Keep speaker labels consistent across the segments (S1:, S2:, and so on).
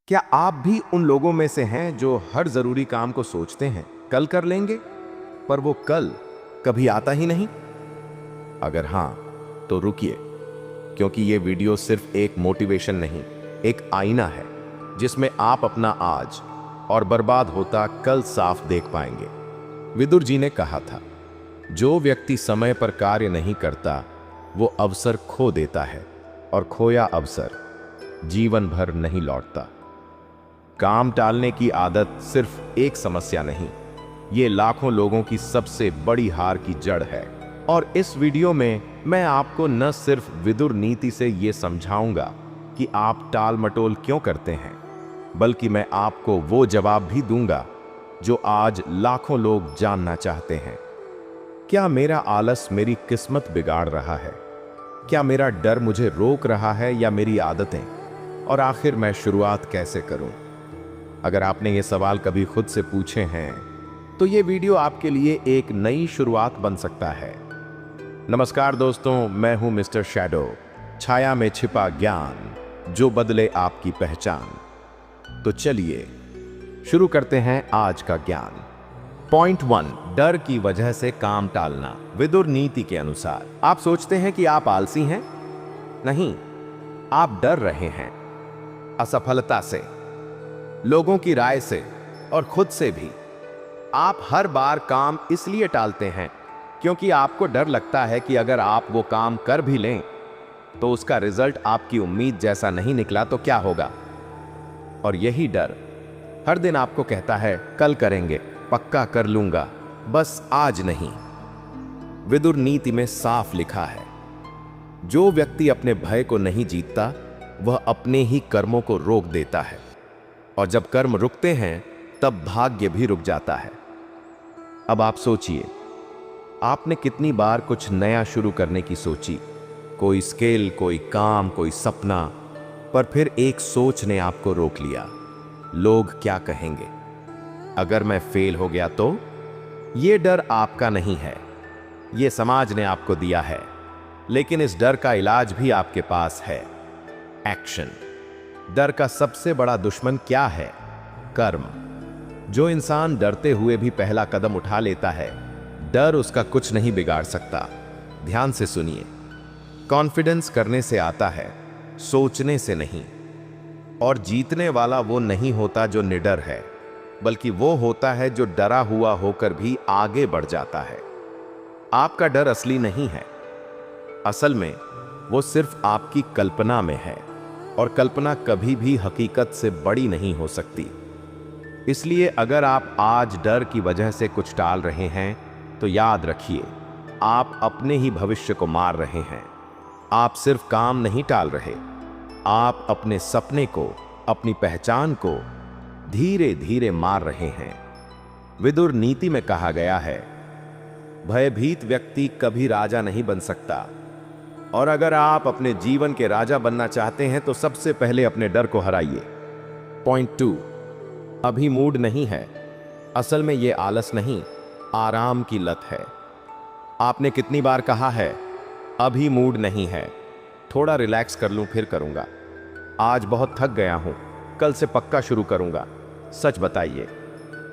S1: क्या आप भी उन लोगों में से हैं जो हर जरूरी काम को सोचते हैं कल कर लेंगे, पर वो कल कभी आता ही नहीं? अगर हां, तो रुकिए, क्योंकि ये वीडियो सिर्फ एक मोटिवेशन नहीं, एक आईना है जिसमें आप अपना आज और बर्बाद होता कल साफ देख पाएंगे। विदुर जी ने कहा था, जो व्यक्ति समय पर कार्य नहीं करता वो अवसर खो देता है, और खोया अवसर जीवन भर नहीं लौटता। काम टालने की आदत सिर्फ एक समस्या नहीं, ये लाखों लोगों की सबसे बड़ी हार की जड़ है। और इस वीडियो में मैं आपको न सिर्फ विदुर नीति से ये समझाऊंगा कि आप टाल मटोल क्यों करते हैं, बल्कि मैं आपको वो जवाब भी दूंगा जो आज लाखों लोग जानना चाहते हैं। क्या मेरा आलस मेरी किस्मत बिगाड़ रहा है? क्या मेरा डर मुझे रोक रहा है, या मेरी आदतें? और आखिर मैं शुरुआत कैसे करूं? अगर आपने ये सवाल कभी खुद से पूछे हैं, तो ये वीडियो आपके लिए एक नई शुरुआत बन सकता है। नमस्कार दोस्तों, मैं हूं मिस्टर शैडो, छाया में छिपा ज्ञान जो बदले आपकी पहचान। तो चलिए शुरू करते हैं आज का ज्ञान। पॉइंट 1, डर की वजह से काम टालना। विदुर नीति के अनुसार आप सोचते हैं कि आप आलसी हैं? नहीं, आप डर रहे हैं असफलता से, लोगों की राय से और खुद से भी। आप हर बार काम इसलिए टालते हैं क्योंकि आपको डर लगता है कि अगर आप वो काम कर भी लें तो उसका रिजल्ट आपकी उम्मीद जैसा नहीं निकला तो क्या होगा। और यही डर हर दिन आपको कहता है, कल करेंगे, पक्का कर लूंगा, बस आज नहीं। विदुर नीति में साफ लिखा है, जो व्यक्ति अपने भय को नहीं जीतता वह अपने ही कर्मों को रोक देता है, और जब कर्म रुकते हैं तब भाग्य भी रुक जाता है। अब आप सोचिए, आपने कितनी बार कुछ नया शुरू करने की सोची, कोई स्किल, कोई काम, कोई सपना, पर फिर एक सोच ने आपको रोक लिया। लोग क्या कहेंगे? अगर मैं फेल हो गया तो? ये डर आपका नहीं है, ये समाज ने आपको दिया है। लेकिन इस डर का इलाज भी आपके पास है, एक्शन। डर का सबसे बड़ा दुश्मन क्या है? कर्म। जो इंसान डरते हुए भी पहला कदम उठा लेता है, डर उसका कुछ नहीं बिगाड़ सकता। ध्यान से सुनिए, कॉन्फिडेंस करने से आता है, सोचने से नहीं। और जीतने वाला वो नहीं होता जो निडर है, बल्कि वो होता है जो डरा हुआ होकर भी आगे बढ़ जाता है। आपका डर असली नहीं है, असल में वो सिर्फ आपकी कल्पना में है, और कल्पना कभी भी हकीकत से बड़ी नहीं हो सकती। इसलिए अगर आप आज डर की वजह से कुछ टाल रहे हैं, तो याद रखिए, आप अपने ही भविष्य को मार रहे हैं। आप सिर्फ काम नहीं टाल रहे, आप अपने सपने को, अपनी पहचान को धीरे धीरे मार रहे हैं। विदुर नीति में कहा गया है, भयभीत व्यक्ति कभी राजा नहीं बन सकता। और अगर आप अपने जीवन के राजा बनना चाहते हैं तो सबसे पहले अपने डर को हराइए। पॉइंट 2, अभी मूड नहीं है। असल में ये आलस नहीं, आराम की लत है। आपने कितनी बार कहा है, अभी मूड नहीं है, थोड़ा रिलैक्स कर लूं फिर करूंगा, आज बहुत थक गया हूं, कल से पक्का शुरू करूंगा। सच बताइए,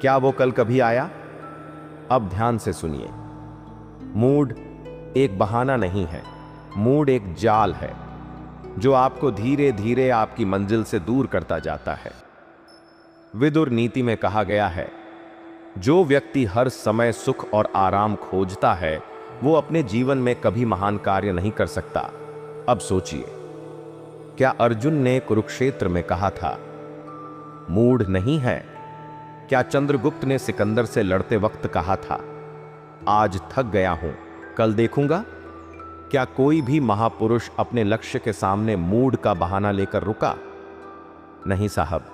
S1: क्या वो कल कभी आया? अब ध्यान से सुनिए, मूड एक बहाना नहीं है, मूड एक जाल है जो आपको धीरे धीरे आपकी मंजिल से दूर करता जाता है। विदुर नीति में कहा गया है, जो व्यक्ति हर समय सुख और आराम खोजता है वो अपने जीवन में कभी महान कार्य नहीं कर सकता। अब सोचिए, क्या अर्जुन ने कुरुक्षेत्र में कहा था, मूड नहीं है? क्या चंद्रगुप्त ने सिकंदर से लड़ते वक्त कहा था, आज थक गया हूं, कल देखूंगा? क्या कोई भी महापुरुष अपने लक्ष्य के सामने मूड का बहाना लेकर रुका? नहीं साहब,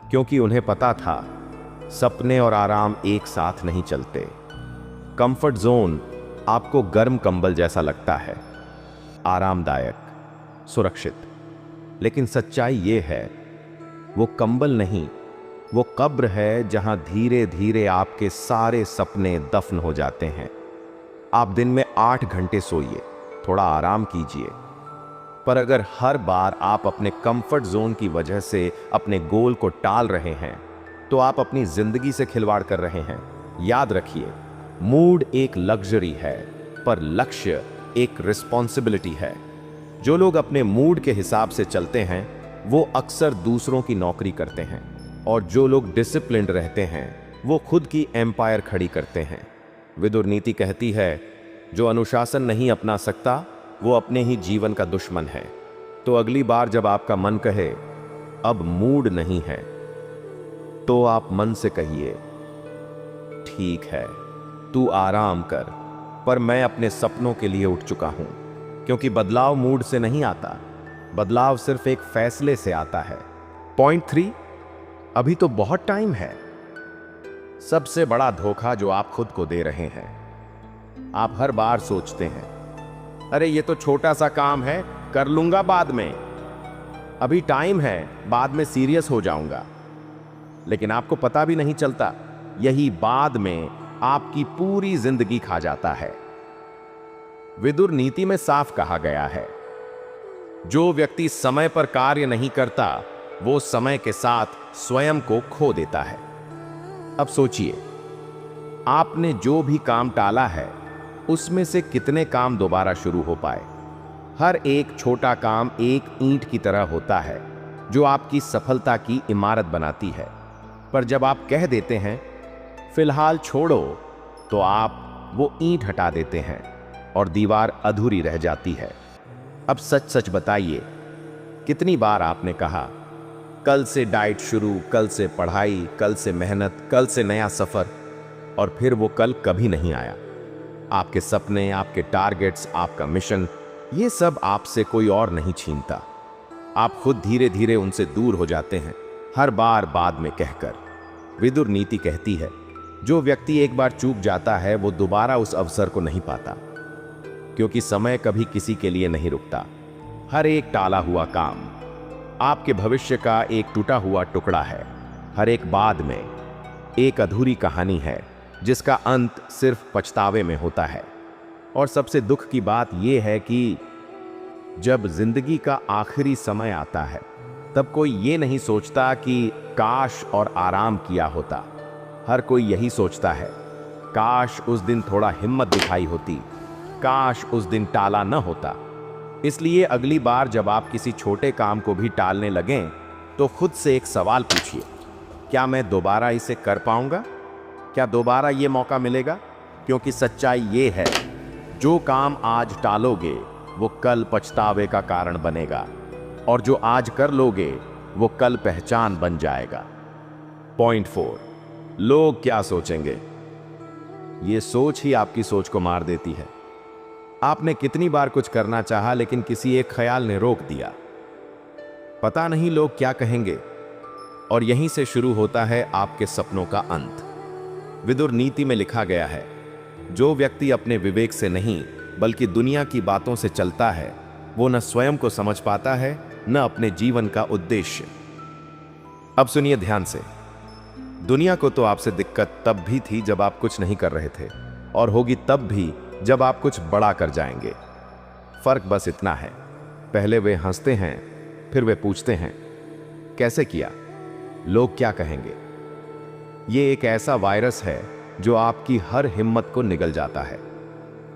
S1: क्योंकि उन्हें पता था सपने और आराम एक साथ नहीं चलते। कंफर्ट जोन आपको गर्म कंबल जैसा लगता है, आरामदायक, सुरक्षित, लेकिन सच्चाई ये है, वो कंबल नहीं, वो कब्र है जहां धीरे धीरे आपके सारे सपने दफन हो जाते हैं। आप दिन में 8 घंटे सोइए, थोड़ा आराम कीजिए, पर अगर हर बार आप अपने कंफर्ट जोन की वजह से अपने गोल को टाल रहे हैं, तो आप अपनी जिंदगी से खिलवाड़ कर रहे हैं। याद रखिए, मूड एक लग्जरी है, पर लक्ष्य एक रिस्पॉन्सिबिलिटी है। जो लोग अपने मूड के हिसाब से चलते हैं, वो अक्सर दूसरों की नौकरी करते हैं, और जो लोग डिसिप्लिन्ड रहते हैं, वो खुद की एम्पायर खड़ी करते हैं। विदुर नीति कहती है, जो अनुशासन नहीं अपना सकता, वो अपने ही जीवन का दुश्मन है। तो अगली बार जब आपका मन कहे अब मूड नहीं है, तो आप मन से कहिए, ठीक है, तू आराम कर, पर मैं अपने सपनों के लिए उठ चुका हूं। क्योंकि बदलाव मूड से नहीं आता, बदलाव सिर्फ एक फैसले से आता है। पॉइंट 3, अभी तो बहुत टाइम है। सबसे बड़ा धोखा जो आप खुद को दे रहे हैं। आप हर बार सोचते हैं, अरे ये तो छोटा सा काम है, कर लूंगा बाद में, अभी टाइम है, बाद में सीरियस हो जाऊंगा। लेकिन आपको पता भी नहीं चलता, यही बाद में आपकी पूरी जिंदगी खा जाता है। विदुर नीति में साफ कहा गया है, जो व्यक्ति समय पर कार्य नहीं करता, वो समय के साथ स्वयं को खो देता है। अब सोचिए, आपने जो भी काम टाला है, उसमें से कितने काम दोबारा शुरू हो पाए। हर एक छोटा काम एक ईंट की तरह होता है, जो आपकी सफलता की इमारत बनाती है। पर जब आप कह देते हैं फिलहाल छोड़ो, तो आप वो ईंट हटा देते हैं और दीवार अधूरी रह जाती है। अब सच सच बताइए, कितनी बार आपने कहा कल से डाइट शुरू, कल से पढ़ाई, कल से मेहनत, कल से नया सफर, और फिर वो कल कभी नहीं आया। आपके सपने, आपके टारगेट्स, आपका मिशन, ये सब आपसे कोई और नहीं छीनता। आप खुद धीरे धीरे उनसे दूर हो जाते हैं, हर बार बाद में कहकर। विदुर नीति कहती है, जो व्यक्ति एक बार चूक जाता है, वो दोबारा उस अवसर को नहीं पाता, क्योंकि समय कभी किसी के लिए नहीं रुकता। हर एक टाला हुआ काम आपके भविष्य का एक टूटा हुआ टुकड़ा है। हर एक बाद में एक अधूरी कहानी है, जिसका अंत सिर्फ पछतावे में होता है। और सबसे दुख की बात यह है कि जब जिंदगी का आखिरी समय आता है, तब कोई ये नहीं सोचता कि काश और आराम किया होता। हर कोई यही सोचता है, काश उस दिन थोड़ा हिम्मत दिखाई होती, काश उस दिन टाला न होता। इसलिए अगली बार जब आप किसी छोटे काम को भी टालने लगें, तो खुद से एक सवाल पूछिए, क्या मैं दोबारा इसे कर पाऊंगा? क्या दोबारा ये मौका मिलेगा? क्योंकि सच्चाई ये है, जो काम आज टालोगे, वो कल पछतावे का कारण बनेगा, और जो आज कर लोगे, वो कल पहचान बन जाएगा। पॉइंट 4, लोग क्या सोचेंगे? ये सोच ही आपकी सोच को मार देती है। आपने कितनी बार कुछ करना चाहा, लेकिन किसी एक ख्याल ने रोक दिया। पता नहीं लोग क्या कहेंगे, और यहीं से शुरू होता है आपके सपनों का अंत। विदुर नीति में लिखा गया है, जो व्यक्ति अपने विवेक से नहीं बल्कि दुनिया की बातों से चलता है, वो न स्वयं को समझ पाता है, न अपने जीवन का उद्देश्य। अब सुनिए ध्यान से, दुनिया को तो आपसे दिक्कत तब भी थी जब आप कुछ नहीं कर रहे थे, और होगी तब भी जब आप कुछ बड़ा कर जाएंगे। फर्क बस इतना है, पहले वे हंसते हैं, फिर वे पूछते हैं कैसे किया, लोग क्या कहेंगे। ये एक ऐसा वायरस है जो आपकी हर हिम्मत को निगल जाता है।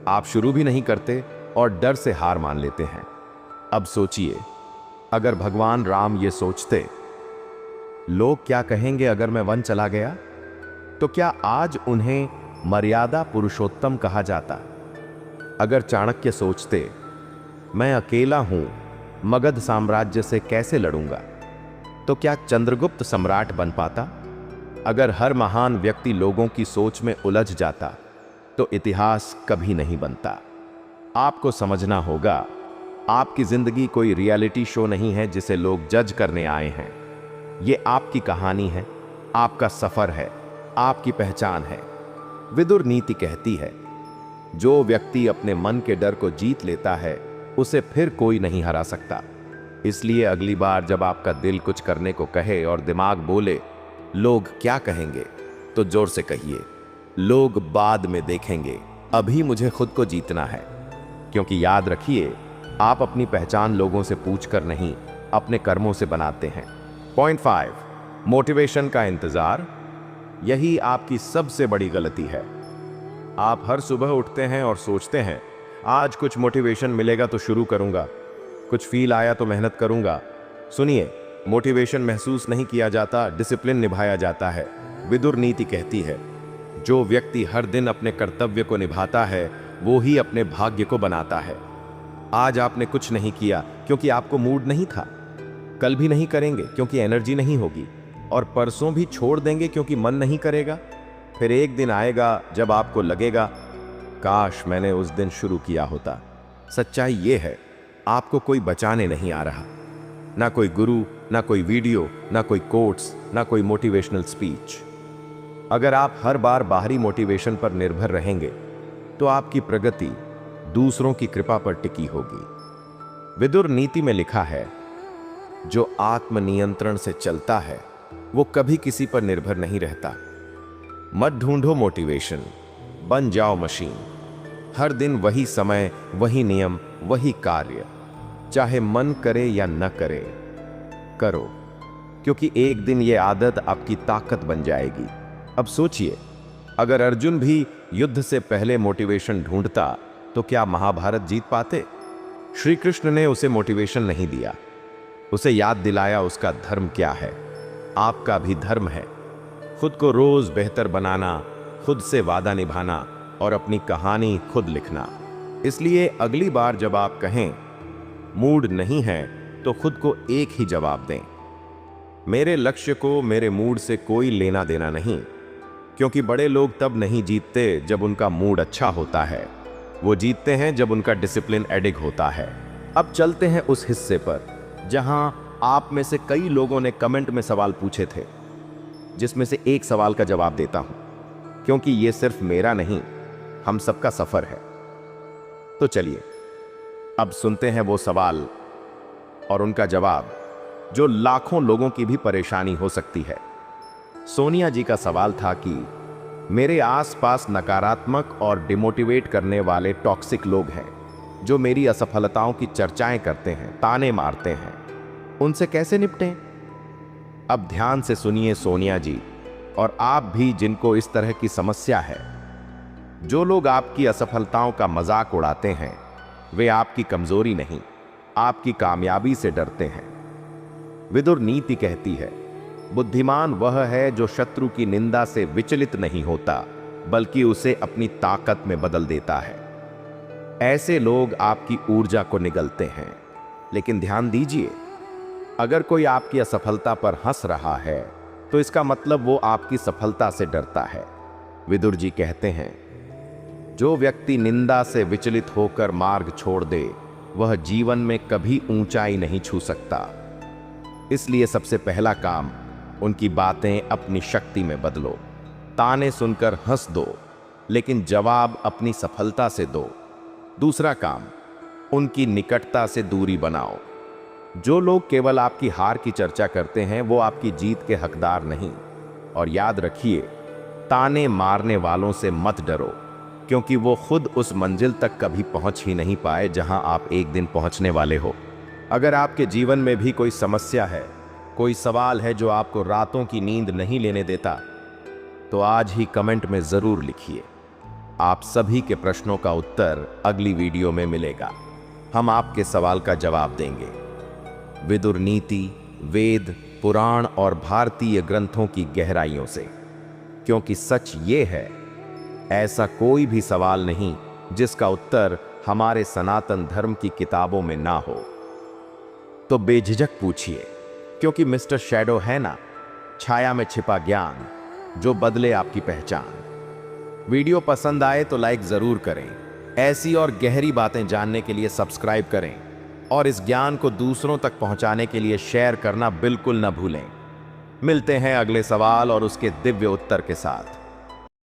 S1: आप शुरू भी नहीं करते और डर से हार मान लेते हैं। अब सोचिए, अगर भगवान राम ये सोचते, लोग क्या कहेंगे अगर मैं वन चला गया, तो क्या आज उन्हें मर्यादा पुरुषोत्तम कहा जाता? अगर चाणक्य सोचते, मैं अकेला हूं, मगध साम्राज्य से कैसे लड़ूंगा, तो क्या चंद्रगुप्त सम्राट बन पाता? अगर हर महान व्यक्ति लोगों की सोच में उलझ जाता, तो इतिहास कभी नहीं बनता। आपको समझना होगा, आपकी जिंदगी कोई रियलिटी शो नहीं है जिसे लोग जज करने आए हैं। ये आपकी कहानी है, आपका सफर है, आपकी पहचान है। विदुर नीति कहती है, जो व्यक्ति अपने मन के डर को जीत लेता है, उसे फिर कोई नहीं हरा सकता। इसलिए अगली बार जब आपका दिल कुछ करने को कहे और दिमाग बोले लोग क्या कहेंगे, तो जोर से कहिए, लोग बाद में देखेंगे, अभी मुझे खुद को जीतना है। क्योंकि याद रखिए, आप अपनी पहचान लोगों से पूछकर नहीं, अपने कर्मों से बनाते हैं। पॉइंट 5, मोटिवेशन का इंतजार। यही आपकी सबसे बड़ी गलती है। आप हर सुबह उठते हैं और सोचते हैं, आज कुछ मोटिवेशन मिलेगा तो शुरू करूंगा, कुछ फील आया तो मेहनत करूंगा। सुनिए, मोटिवेशन महसूस नहीं किया जाता, डिसिप्लिन निभाया जाता है। विदुर नीति कहती है, जो व्यक्ति हर दिन अपने कर्तव्य को निभाता है वो ही अपने भाग्य को बनाता है। आज आपने कुछ नहीं किया क्योंकि आपको मूड नहीं था, कल भी नहीं करेंगे क्योंकि एनर्जी नहीं होगी, और परसों भी छोड़ देंगे क्योंकि मन नहीं करेगा। फिर एक दिन आएगा जब आपको लगेगा, काश मैंने उस दिन शुरू किया होता। सच्चाई ये है, आपको कोई बचाने नहीं आ रहा, ना कोई गुरु, ना कोई वीडियो, ना कोई कोट्स, ना कोई मोटिवेशनल स्पीच। अगर आप हर बार बाहरी मोटिवेशन पर निर्भर रहेंगे तो आपकी प्रगति दूसरों की कृपा पर टिकी होगी। विदुर नीति में लिखा है, जो आत्मनियंत्रण से चलता है वो कभी किसी पर निर्भर नहीं रहता। मत ढूंढो मोटिवेशन, बन जाओ मशीन। हर दिन वही समय, वही नियम, वही कार्य, चाहे मन करे या न करे, करो, क्योंकि एक दिन ये आदत आपकी ताकत बन जाएगी। अब सोचिए, अगर अर्जुन भी युद्ध से पहले मोटिवेशन ढूंढता तो क्या महाभारत जीत पाते? श्री कृष्ण ने उसे मोटिवेशन नहीं दिया, उसे याद दिलाया उसका धर्म क्या है। आपका भी धर्म है, खुद को रोज बेहतर बनाना, खुद से वादा निभाना और अपनी कहानी खुद लिखना। इसलिए अगली बार जब आप कहें मूड नहीं है तो खुद को एक ही जवाब दें, मेरे लक्ष्य को मेरे मूड से कोई लेना देना नहीं। क्योंकि बड़े लोग तब नहीं जीतते जब उनका मूड अच्छा होता है, वो जीतते हैं जब उनका डिसिप्लिन एडिग होता है। अब चलते हैं उस हिस्से पर जहां आप में से कई लोगों ने कमेंट में सवाल पूछे थे, जिसमें से एक सवाल का जवाब देता हूं, क्योंकि ये सिर्फ मेरा नहीं, हम सबका सफर है। तो चलिए अब सुनते हैं वो सवाल और उनका जवाब जो लाखों लोगों की भी परेशानी हो सकती है। सोनिया जी का सवाल था कि मेरे आसपास नकारात्मक और डिमोटिवेट करने वाले टॉक्सिक लोग हैं जो मेरी असफलताओं की चर्चाएं करते हैं, ताने मारते हैं, उनसे कैसे निपटें? अब ध्यान से सुनिए सोनिया जी, और आप भी जिनको इस तरह की समस्या है। जो लोग आपकी असफलताओं का मजाक उड़ाते हैं वे आपकी कमजोरी नहीं, आपकी कामयाबी से डरते हैं। विदुर नीति कहती है, बुद्धिमान वह है जो शत्रु की निंदा से विचलित नहीं होता बल्कि उसे अपनी ताकत में बदल देता है। ऐसे लोग आपकी ऊर्जा को निगलते हैं। लेकिन ध्यान दीजिए, अगर कोई आपकी असफलता पर हंस रहा है तो इसका मतलब वो आपकी सफलता से डरता है। विदुर जी कहते हैं, जो व्यक्ति निंदा से विचलित होकर मार्ग छोड़ दे वह जीवन में कभी ऊंचाई नहीं छू सकता। इसलिए सबसे पहला काम, उनकी बातें अपनी शक्ति में बदलो। ताने सुनकर हंस दो, लेकिन जवाब अपनी सफलता से दो। दूसरा काम, उनकी निकटता से दूरी बनाओ। जो लोग केवल आपकी हार की चर्चा करते हैं वो आपकी जीत के हकदार नहीं। और याद रखिए, ताने मारने वालों से मत डरो, क्योंकि वो खुद उस मंजिल तक कभी पहुंच ही नहीं पाए जहां आप एक दिन पहुंचने वाले हो। अगर आपके जीवन में भी कोई समस्या है, कोई सवाल है जो आपको रातों की नींद नहीं लेने देता, तो आज ही कमेंट में जरूर लिखिए। आप सभी के प्रश्नों का उत्तर अगली वीडियो में मिलेगा। हम आपके सवाल का जवाब देंगे विदुर नीति, वेद, पुराण और भारतीय ग्रंथों की गहराइयों से। क्योंकि सच ये है, ऐसा कोई भी सवाल नहीं जिसका उत्तर हमारे सनातन धर्म की किताबों में ना हो। तो बेझिझक पूछिए, क्योंकि मिस्टर शैडो है ना, छाया में छिपा ज्ञान जो बदले आपकी पहचान। वीडियो पसंद आए तो लाइक जरूर करें। ऐसी और गहरी बातें जानने के लिए सब्सक्राइब करें और इस ज्ञान को दूसरों तक पहुंचाने के लिए शेयर करना बिल्कुल न भूलें। मिलते हैं अगले सवाल और उसके दिव्य उत्तर के साथ।